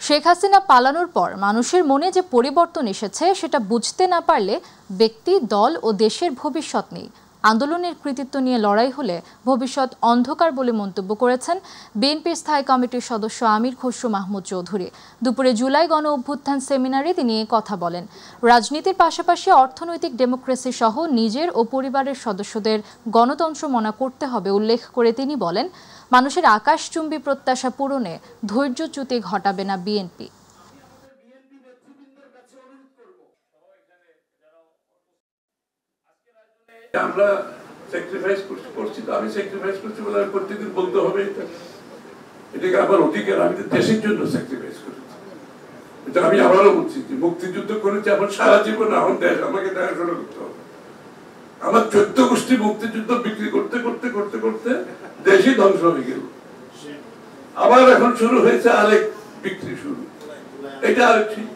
শেখ হাসিনা পালানোর পর মানুষের মনে যে পরিবর্তন এসেছে সেটা বুঝতে না পারলে ব্যক্তি, দল ও দেশের ভবিষ্যৎ নেই। আন্দোলনের কৃতিত্ব নিয়ে লড়াই হলে ভবিষ্যৎ অন্ধকার বলে মন্তব্য করেছেন বিএনপির স্থায়ী কমিটির সদস্য আমির খসরু মাহমুদ চৌধুরী। দুপুরে জুলাই গণ অভ্যুত্থান সেমিনারে তিনি কথা বলেন। রাজনীতির পাশাপাশি অর্থনৈতিক ডেমোক্রেসি সহ নিজের ও পরিবারের সদস্যদের গণতন্ত্র মনা করতে হবে উল্লেখ করে তিনি বলেন, মানুষের আকাশচুম্বী প্রত্যাশা পূরণে ধৈর্যচ্যুতি ঘটাবে না বিএনপি। আমরা স্যাক্রিফাইস করছি, তো আমি স্যাক্রিফাইস করছি বলে প্রত্যেকদিন বলতে হবে এটাকে আমার অধিকার। আমি তো দেশের জন্য স্যাক্রিফাইস করেছি। এটা আমি আবারও বলছি যে মুক্তিযুদ্ধ করেছি আমার সারা জীবন, এখন দেশ আমাকে দেখাশোনা করতে হবে। আমার 14 গোষ্ঠী মুক্তিযুদ্ধ বিক্রি করতে করতে করতে করতে দেশই ধ্বংস হয়ে গেল। আবার এখন শুরু হয়েছে আরেক বিক্রি শুরু। এটা আর ঠিক